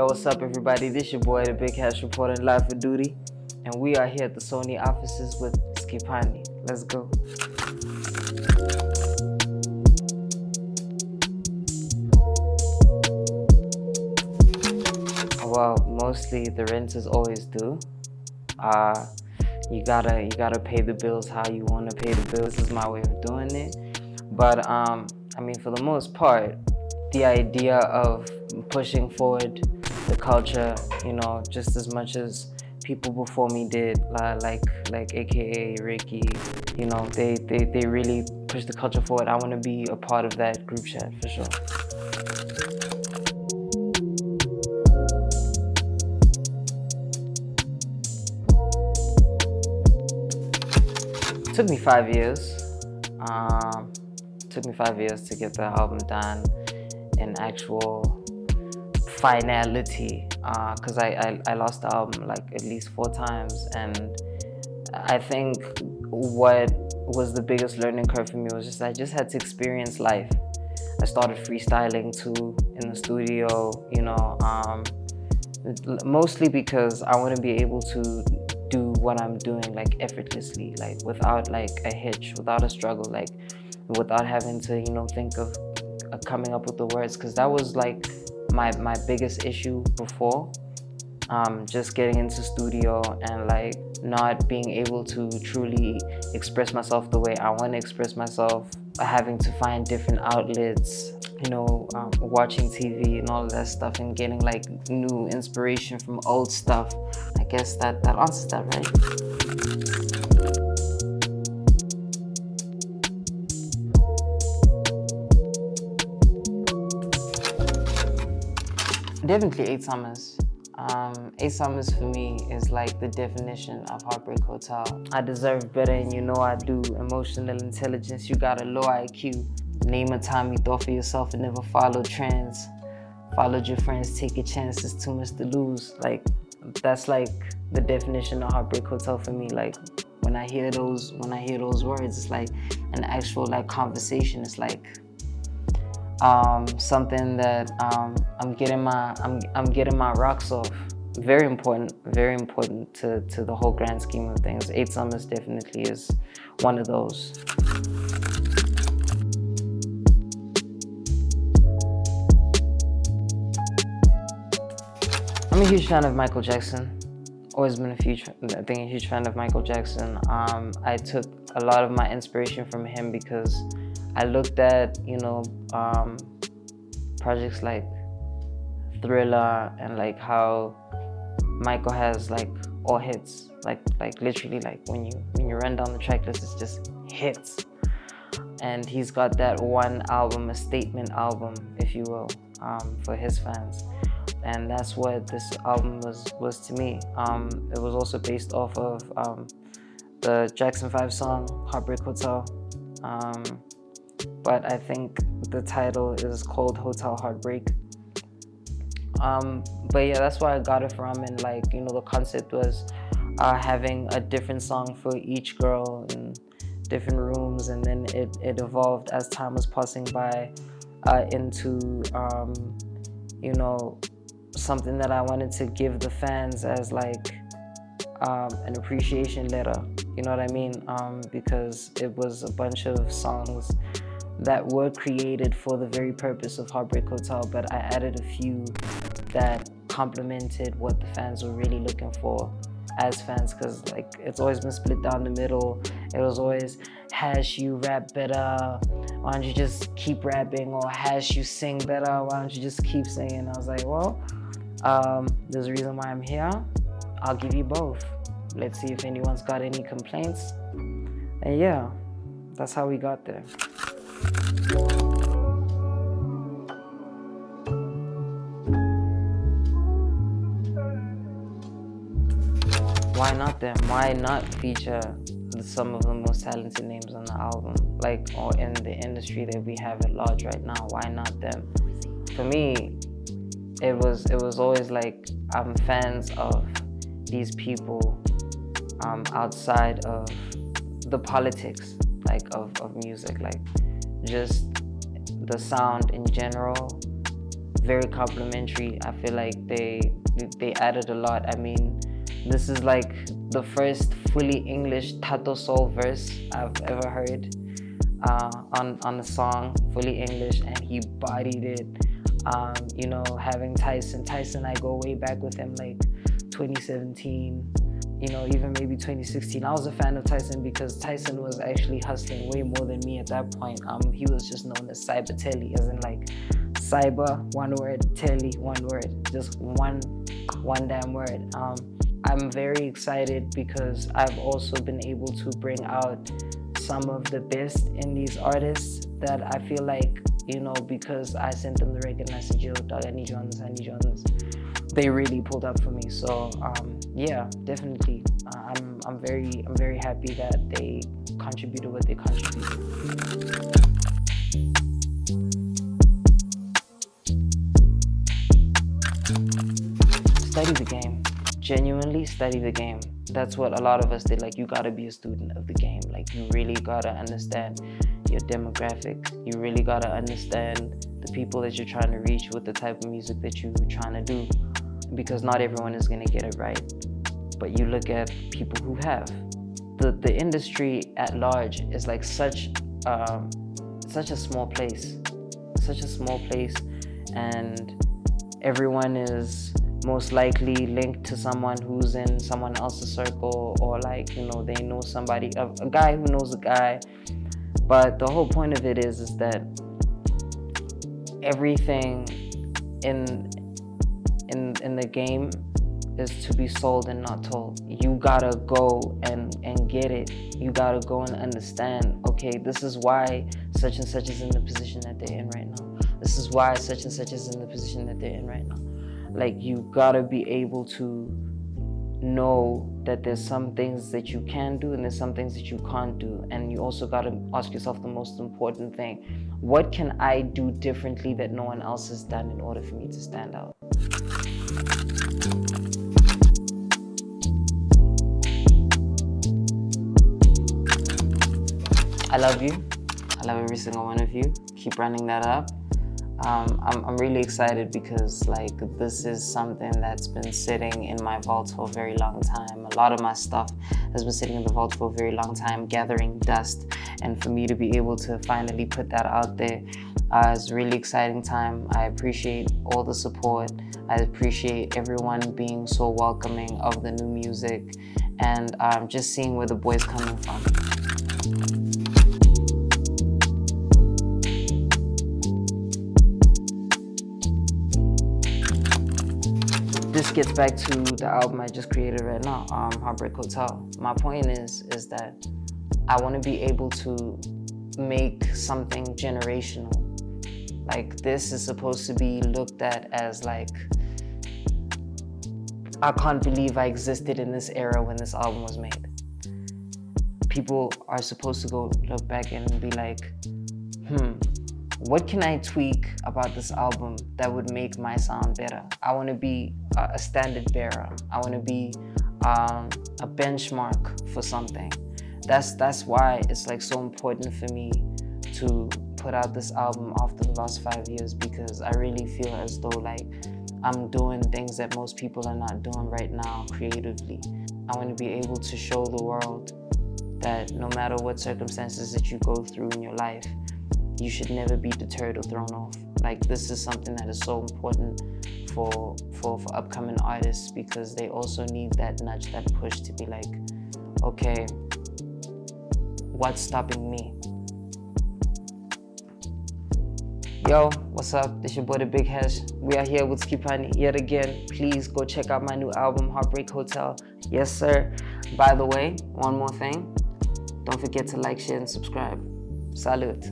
Yo, what's up, everybody? This your boy, the Big Hash reporting live for duty, and we are here at the Sony offices with Skipani. Let's go. Well, mostly the rent is always due. You gotta pay the bills how you want to pay the bills. This is my way of doing it. But for the most part, the idea of pushing forward the culture, just as much as people before me did, like AKA Ricky, they really push the culture forward. I want to be a part of that group chat for sure. It took me 5 years. Took me 5 years to get the album done in actual finality, because I lost the album like at least 4 times, and I think what was the biggest learning curve for me was I just had to experience life. I started freestyling too in the studio, mostly because I want to be able to do what I'm doing like effortlessly, like without like a hitch, without a struggle, like without having to think of coming up with the words, because that was like my biggest issue before, just getting into studio and like not being able to truly express myself the way I want to express myself, having to find different outlets, watching TV and all of that stuff, and getting like new inspiration from old stuff. I guess that answers that, right? Definitely 8 Summers. 8 Summers for me is like the definition of Heartbreak Hotel. I deserve better and you know I do. Emotional intelligence, you got a low IQ. Name a time you thought for yourself and never followed trends. Followed your friends, take a chance, it's too much to lose. Like, that's like the definition of Heartbreak Hotel for me. Like, when I hear those words, it's like an actual like conversation. It's like something that I'm getting my rocks off. Very important to the whole grand scheme of things. 8 Summers definitely is one of those. I'm a huge fan of Michael Jackson. Always been a huge fan of Michael Jackson. I took a lot of my inspiration from him because I looked at, projects like Thriller and like how Michael has like all hits, like literally like when you run down the track list, it's just hits. And he's got that one album, a statement album, if you will, for his fans. And that's what this album was to me. It was also based off of the Jackson 5 song, Heartbreak Hotel. But I think the title is called Hotel Heartbreak. But yeah, that's where I got it from. And like, the concept was having a different song for each girl in different rooms. And then it evolved as time was passing by into, something that I wanted to give the fans as like an appreciation letter. You know what I mean? Because it was a bunch of songs that were created for the very purpose of Heartbreak Hotel, but I added a few that complemented what the fans were really looking for as fans, because like it's always been split down the middle. It was always hash you rap better, why don't you just keep rapping, or hash you sing better, why don't you just keep singing. I was like, well, there's a reason why I'm here. I'll give you both. Let's see if anyone's got any complaints. And yeah, that's how we got there. Why not them? Why not feature some of the most talented names on the album, like, or in the industry that we have at large right now? Why not them? For me, it was always like I'm fans of these people outside of the politics, like of music, like just the sound in general, very complimentary. I feel like they added a lot. I mean, this is like the first fully English Tato Soul verse I've ever heard on a song, fully English, and he bodied it. You know, having Tyson, I go way back with him, like 2017, you know, even maybe 2016. I was a fan of Tyson because Tyson was actually hustling way more than me at that point. He was just known as Cyber Telly, as in like cyber, one word, telly, one word, just one damn word. I'm very excited because I've also been able to bring out some of the best in these artists that I feel like, you know, because I sent them the record and I said, yo, dog, I need you on this. They really pulled up for me. So yeah, definitely. I'm very happy that they contributed what they contributed. Study the game. Genuinely study the game. That's what a lot of us did. Like, you gotta be a student of the game. Like, you really gotta understand your demographics. You really gotta understand the people that you're trying to reach with the type of music that you're trying to do, because not everyone is gonna get it right. But you look at people who have. The industry at large is like such a small place, and everyone is most likely linked to someone who's in someone else's circle, or like, you know, they know somebody, a guy who knows a guy. But the whole point of it is that everything in the game is to be sold and not told. You gotta go and get it. You gotta go and understand, okay, this is why such and such is in the position that they're in right now. This is why such and such is in the position that they're in right now. Like, you gotta be able to know that there's some things that you can do and there's some things that you can't do. And you also gotta ask yourself the most important thing: what can I do differently that no one else has done in order for me to stand out? I love you. I love every single one of you. Keep running that up. I'm really excited because, like, this is something that's been sitting in my vault for a very long time. A lot of my stuff has been sitting in the vault for a very long time, gathering dust. And for me to be able to finally put that out there is a really exciting time. I appreciate all the support. I appreciate everyone being so welcoming of the new music, and just seeing where the boys coming from. This gets back to the album I just created right now, Heartbreak Hotel. My point is that I want to be able to make something generational. Like, this is supposed to be looked at as like, I can't believe I existed in this era when this album was made. People are supposed to go look back and be like, what can I tweak about this album that would make my sound better? I want to be a standard bearer. I want to be a benchmark for something. That's why it's like so important for me to put out this album after the last 5 years, because I really feel as though like I'm doing things that most people are not doing right now creatively. I want to be able to show the world that no matter what circumstances that you go through in your life, you should never be deterred or thrown off. Like, this is something that is so important for upcoming artists, because they also need that nudge, that push to be like, okay, what's stopping me? Yo, what's up? It's your boy, The Big Hash. We are here with Skipani yet again. Please go check out my new album, Heartbreak Hotel. Yes, sir. By the way, one more thing. Don't forget to like, share, and subscribe. Salute.